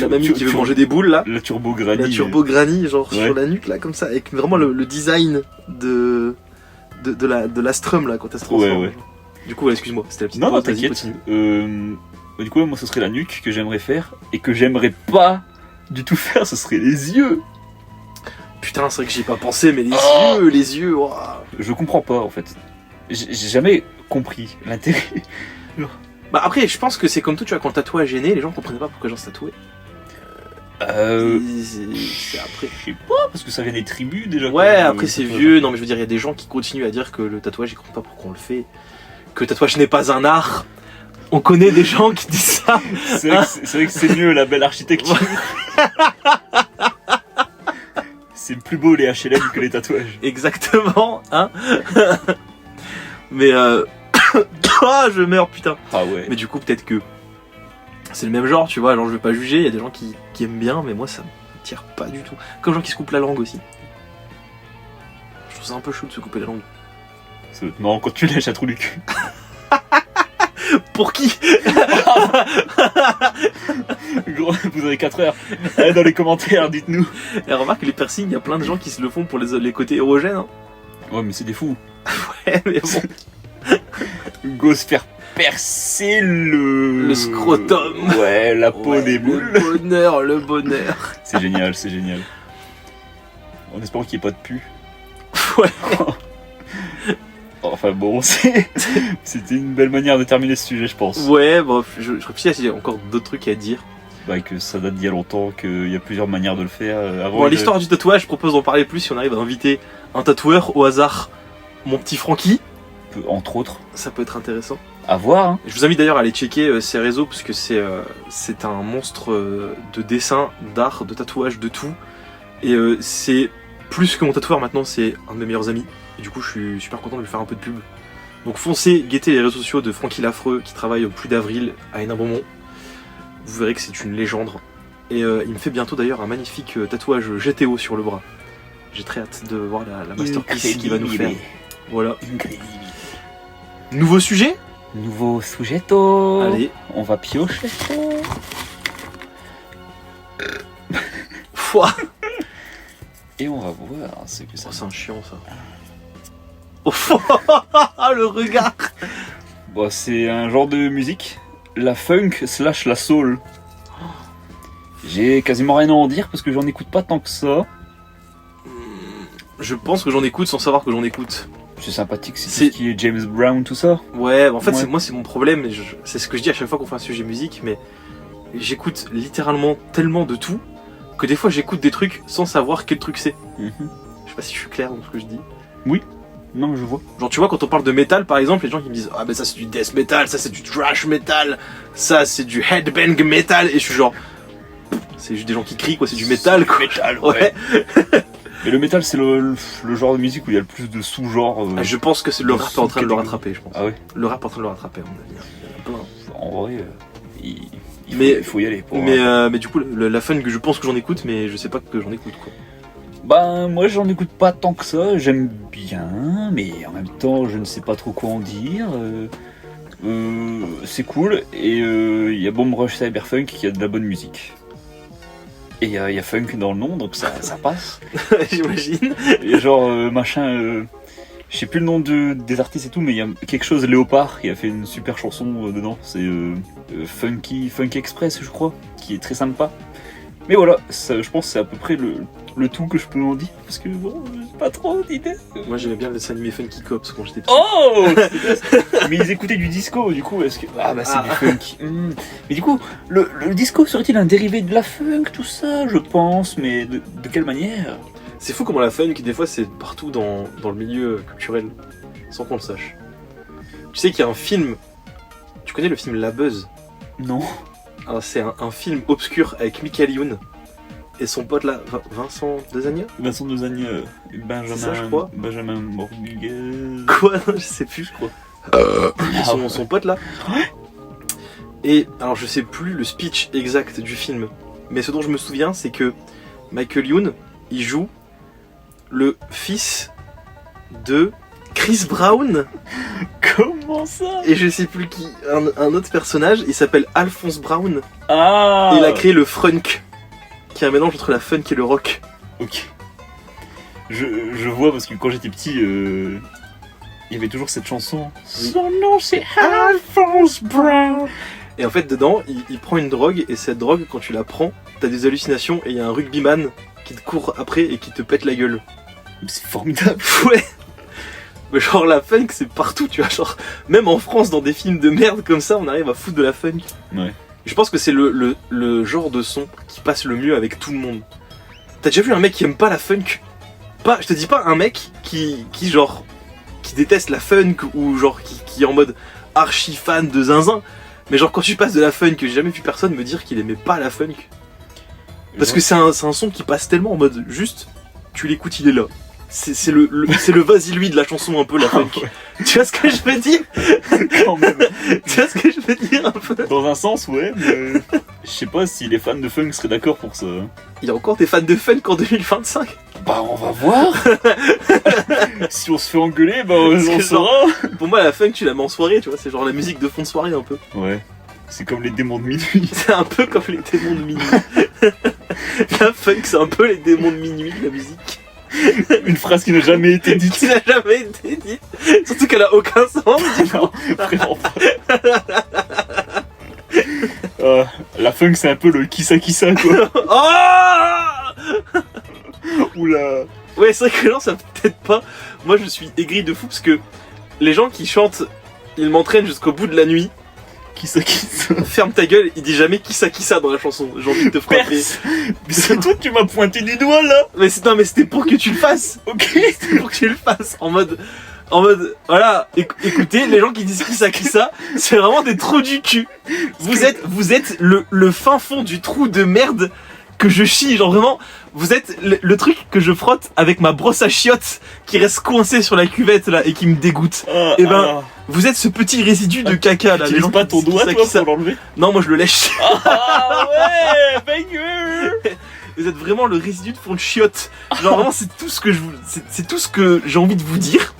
mamie qui veut manger des boules là. La turbo granny. La turbo granny, genre Ouais. sur la nuque là, comme ça, avec vraiment le design de la strum là quand elle se transforme. Ouais. Du coup, ouais, excuse-moi, c'était la petite Non, pause, vas-y, t'inquiète. continue. Du coup, moi, ce serait la nuque que j'aimerais faire. Et que j'aimerais pas du tout faire, ce serait les yeux. Putain, c'est vrai que j'y ai pas pensé, mais Oh les yeux, waouh. Je comprends pas, en fait. J'ai jamais compris l'intérêt. Bah après, je pense que c'est comme tout, tu vois, quand le tatouage est né, les gens comprenaient pas pourquoi les gens se tatouaient. C'est après. Je sais pas, parce que ça vient des tribus déjà. Ouais, quoi, après le c'est tatouage. vieux. Non, mais je veux dire, il y a des gens qui continuent à dire que le tatouage, ils comprennent pas pourquoi on le fait. Que le tatouage n'est pas un art. On connaît des gens qui disent ça. C'est vrai que c'est mieux la belle architecture. C'est plus beau les HLM que les tatouages. Exactement, hein. Mais ah, je meurs, putain. Ah ouais. Mais du coup, peut-être que c'est le même genre, tu vois. Genre, je vais pas juger. Il y a des gens qui aiment bien, mais moi, ça me tire pas du tout. Comme les gens qui se coupent la langue aussi. Je trouve ça un peu chaud de se couper la langue. Ça va être marrant quand tu lèches un trou du cul. Pour qui? Gros, vous avez 4 heures. Allez dans les commentaires, dites-nous. Et remarque que les piercings, il y a plein de gens qui se le font pour les côtés érogènes. Hein. Ouais, mais c'est des fous. Ouais, mais bon. Go se faire percer Le scrotum. Ouais, la peau Ouais, des boules. Le bonheur. C'est génial, c'est génial. En espérant qu'il n'y ait pas de pu. Ouais. Enfin bon, c'était une belle manière de terminer ce sujet, je pense. Ouais, bref, je réfléchis s'il y a encore d'autres trucs à dire. Bah, que ça date d'il y a longtemps, qu'il y a plusieurs manières de le faire. Avant, Bon, l'histoire du tatouage, je propose d'en parler plus si on arrive à inviter un tatoueur au hasard. Mon petit Francky, entre autres, ça peut être intéressant. à voir. Hein. Je vous invite d'ailleurs à aller checker ses réseaux parce que c'est un monstre de dessin, d'art, de tatouage, de tout. Et c'est plus que mon tatoueur maintenant, c'est un de mes meilleurs amis. Et du coup, je suis super content de lui faire un peu de pub. Donc foncez, guettez les réseaux sociaux de Francky L'affreux qui travaille au Puy d'Avril à Hénin-Beaumont. Vous verrez que c'est une légende. Et il me fait bientôt d'ailleurs un magnifique tatouage GTO sur le bras. J'ai très hâte de voir la masterpiece qu'il va nous faire. Voilà. Incroyable. Nouveau sujet? Nouveau sujetto. Allez. On va piocher. Foi. Et on va voir ce que ça Oh, c'est un chiant ça. Oh, le regard. Bon, c'est un genre de musique, la funk / la soul. J'ai quasiment rien à en dire parce que j'en écoute pas tant que ça. Je pense que j'en écoute sans savoir que j'en écoute. C'est sympathique, c'est C'est- tout ce qui est James Brown, tout ça. Ouais, en fait, Ouais. moi, c'est mon problème. C'est ce que je dis à chaque fois qu'on fait un sujet musique, mais j'écoute littéralement tellement de tout que des fois, j'écoute des trucs sans savoir quel truc c'est. Mhm. Je sais pas si je suis clair dans ce que je dis. Non, mais je vois. Genre, tu vois, quand on parle de métal, par exemple, les gens qui me disent ah, ben ça c'est du death metal, ça c'est du thrash metal, ça c'est du headbang metal, et je suis genre c'est juste des gens qui crient quoi, c'est du métal quoi. Métal, Ouais. Mais le métal, c'est le genre de musique où il y a le plus de sous-genres. Je pense que le rap est en train de le rattraper, je pense. Ah ouais. Le rap est en train de le rattraper, à mon avis. Il y en a plein. En vrai, Mais- il faut y aller. Mais du coup, la fun que je pense que j'en écoute, mais je sais pas que j'en écoute, quoi. Bah, moi, j'en écoute pas tant que ça. J'aime bien, mais en même temps, je ne sais pas trop quoi en dire. C'est cool. Et il y a Bomb Rush Cyberfunk qui a de la bonne musique. Et il y a funk dans le nom, donc ça passe. J'imagine. Et genre, machin. Je sais plus le nom des artistes et tout, mais il y a quelque chose Léopard qui a fait une super chanson dedans. C'est Funky Express, je crois, qui est très sympa. Mais voilà, ça, je pense que c'est à peu près le tout que je peux en dire, parce que bon, j'ai pas trop d'idées. Moi, j'aimais bien le dessin animé Funky Cops quand j'étais petit. Oh Mais ils écoutaient du disco, du coup, est-ce que... Ah bah c'est du funk. Mais du coup, le disco serait-il un dérivé de la funk, tout ça, je pense, mais de quelle manière? C'est fou comment la funk, des fois, c'est partout dans le milieu culturel, sans qu'on le sache. Tu sais qu'il y a un film... Tu connais le film La Buzz? Non. Ah, c'est un film obscur avec Michael Youn et son pote là, Vincent Desagna. Vincent Desagna, Benjamin... C'est ça, je crois. Benjamin Morguez... Quoi? Je sais plus, je crois. Son pote là. Et alors je sais plus le speech exact du film, mais ce dont je me souviens c'est que Michael Youn, il joue le fils de Chris Brown. Comment ça? Et je sais plus qui, un autre personnage, il s'appelle Alphonse Brown. Ah Et il a créé le frunk, qui est un mélange entre la funk et le rock. Ok. Je vois parce que quand j'étais petit, il y avait toujours cette chanson. Oui. Son nom c'est Alphonse Brown. Et en fait dedans, il prend une drogue, et cette drogue, quand tu la prends, t'as des hallucinations, et il y a un rugbyman qui te court après et qui te pète la gueule. C'est formidable. Ouais. Mais genre la funk c'est partout, tu vois, genre même en France dans des films de merde comme ça on arrive à foutre de la funk. Ouais. Je pense que c'est le genre de son qui passe le mieux avec tout le monde. T'as déjà vu un mec qui aime pas la funk? Pas, je te dis pas un mec qui genre qui déteste la funk ou genre qui est en mode archi fan de zinzin, mais genre quand tu passes de la funk, j'ai jamais vu personne me dire qu'il aimait pas la funk. Parce que c'est un son qui passe tellement en mode juste tu l'écoutes, il est là. C'est le vas-y lui de la chanson un peu la funk. Tu vois ce que je veux dire? Quand même. Tu vois ce que je veux dire un peu? Dans un sens, ouais, mais je sais pas si les fans de funk seraient d'accord pour ça. Il y a encore des fans de funk en 2025? Bah, on va voir. Si on se fait engueuler, bah, Parce on que saura. Pour moi la funk tu la mets en soirée, tu vois, c'est genre la musique de fond de soirée un peu. Ouais. C'est comme les démons de minuit. C'est un peu comme les démons de minuit. La funk c'est un peu les démons de minuit, la musique. Une phrase qui n'a jamais été dite. Qui n'a jamais été dite. Surtout qu'elle a aucun sens. Non, vraiment pas. La funk, c'est un peu le kissa quoi. Oh Oula. Ouais, c'est vrai que non, ça peut-être pas. Moi, je suis aigri de fou parce que les gens qui chantent, ils m'entraînent jusqu'au bout de la nuit. Kissa. Ferme ta gueule, il dit jamais kissa dans la chanson. J'ai envie de te frapper. Perse. Mais c'est toi qui m'as pointé du doigt là. Mais non, mais c'était pour que tu le fasses. Ok. C'était pour que tu le fasses. En mode, voilà, écoutez, les gens qui disent kissa, c'est vraiment des trous du cul. Vous êtes le fin fond du trou de merde que je chie, genre vraiment, vous êtes le truc que je frotte avec ma brosse à chiottes qui reste coincée sur la cuvette là et qui me dégoûte. Et ben, vous êtes ce petit résidu de caca là. Tu n'utilises pas ton doigt toi pour l'enlever? Non, moi je le lèche. Ah ouais, banger. Vous êtes vraiment le résidu de fond de chiottes. Genre vraiment, c'est tout ce que c'est tout ce que j'ai envie de vous dire.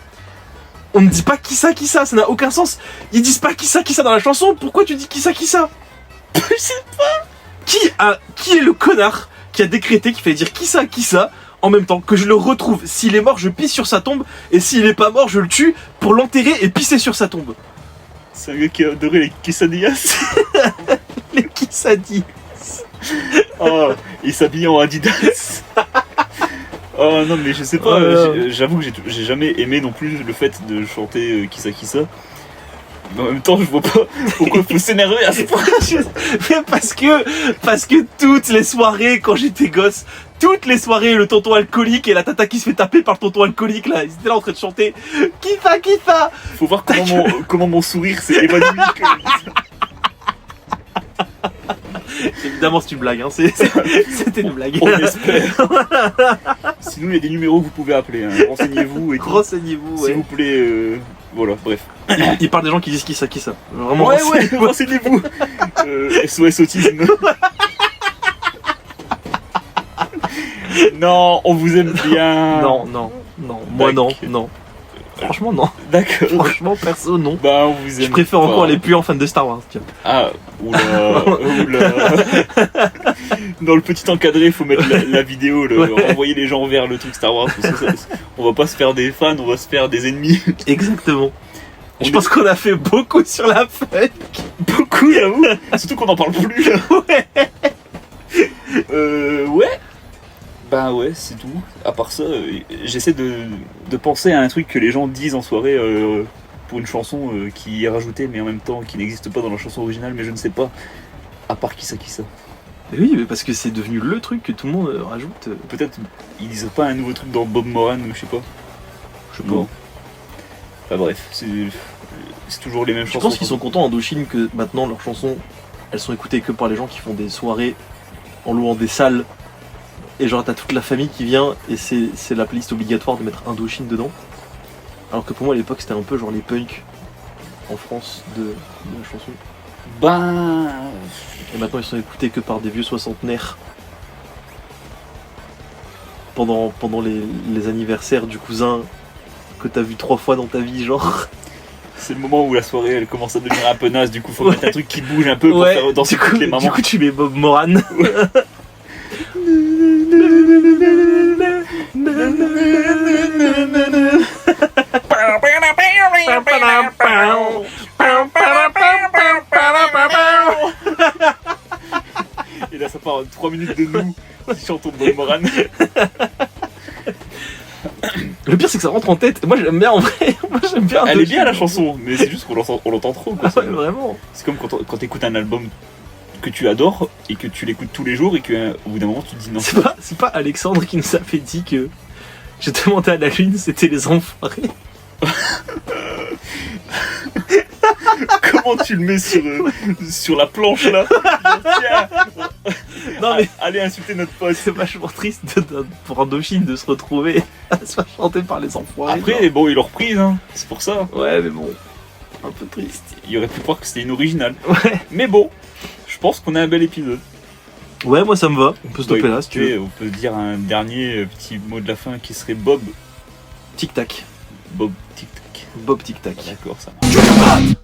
On ne dit pas kissa, ça n'a aucun sens. Ils disent pas kissa dans la chanson. Pourquoi tu dis kissa? Je sais pas. Qui est le connard qui a décrété qu'il fallait dire kissa en même temps que je le retrouve? S'il est mort, je pisse sur sa tombe, et s'il est pas mort, je le tue pour l'enterrer et pisser sur sa tombe. C'est un gars qui a adoré les quesadillas. Les quesadillas. Oh, il s'habille en Adidas. Oh non, mais je sais pas, j'avoue que j'ai jamais aimé non plus le fait de chanter kissa. Mais en même temps, je vois pas pourquoi il faut s'énerver à ce point. Mais parce que toutes les soirées quand j'étais gosse, le tonton alcoolique et la tata qui se fait taper par le tonton alcoolique là, ils étaient là en train de chanter kissa. Faut voir comment mon sourire s'est évanoui. Évidemment, c'est une blague, hein. C'était une blague. On espère. Sinon, il y a des numéros que vous pouvez appeler. Hein. Renseignez-vous et tout. Renseignez-vous, S'il ouais. vous plaît. Voilà, bref. Il parle des gens qui disent qui ça. Vraiment, Ouais, renseignez-vous. SOS autisme. Non, on vous aime bien. Non. Moi, non. Franchement, non. D'accord. Franchement, perso, non. Bah, on vous aime. Je préfère pas. encore les puants fans de Star Wars, tiens. Ah, oula. Dans le petit encadré, il faut mettre la vidéo, renvoyer les gens vers le truc Star Wars. Parce que on va pas se faire des fans, on va se faire des ennemis. Exactement. Je pense qu'on a fait beaucoup sur la funk. Beaucoup, j'avoue. Surtout qu'on en parle plus. Ouais. Bah ouais, c'est tout. À part ça, j'essaie de penser à un truc que les gens disent en soirée pour une chanson qui est rajoutée, mais en même temps qui n'existe pas dans la chanson originale, mais je ne sais pas. À part qui ça. Oui, mais parce que c'est devenu le truc que tout le monde rajoute. Peut-être ils disent pas un nouveau truc dans Bob Moran ou je sais pas. Je sais Non. Enfin bref, c'est toujours les mêmes Je chansons. pense qu'ils sont contents Indochine que maintenant leurs chansons, elles sont écoutées que par les gens qui font des soirées en louant des salles. Et genre t'as toute la famille qui vient et c'est la playlist obligatoire de mettre Indochine dedans. Alors que pour moi à l'époque c'était un peu genre les punks en France de la chanson. Ben. Et maintenant ils sont écoutés que par des vieux soixantenaires. Pendant les anniversaires du cousin que t'as vu 3 fois dans ta vie, genre. C'est le moment où la soirée elle commence à devenir un peu naze, du coup faut mettre un truc qui bouge un peu pour faire danser toutes les mamans. Du coup tu mets Bob Moran. Et là ça part 3 minutes de nous qui chantons Bob Moran. Le pire c'est que ça rentre en tête. Moi j'aime bien en vrai. Moi j'aime bien. Elle est bien la chanson, mais c'est juste qu'on l'entend trop. Quoi. Ah ouais, vraiment. C'est comme quand t'écoutes un album que tu adores et que tu l'écoutes tous les jours et qu'au bout d'un moment tu te dis non. C'est pas Alexandre qui nous avait dit que je demandais à la lune, c'était les enfoirés. Comment tu le mets sur la planche là? Tiens, Non mais allez insulter notre pote. c'est vachement triste pour Indochine de se retrouver à se faire chanter par les enfoirés. Après, bon, ils l'ont reprise, hein. C'est pour ça. Ouais mais bon, un peu triste. Il aurait pu croire que c'était une originale. Ouais. Mais bon, je pense qu'on a un bel épisode. Ouais, moi ça me va. On peut stopper là si tu veux. On peut dire un dernier petit mot de la fin qui serait Bob. Tic tac. Bob tic tac. Bob tic tac. D'accord, ça marche.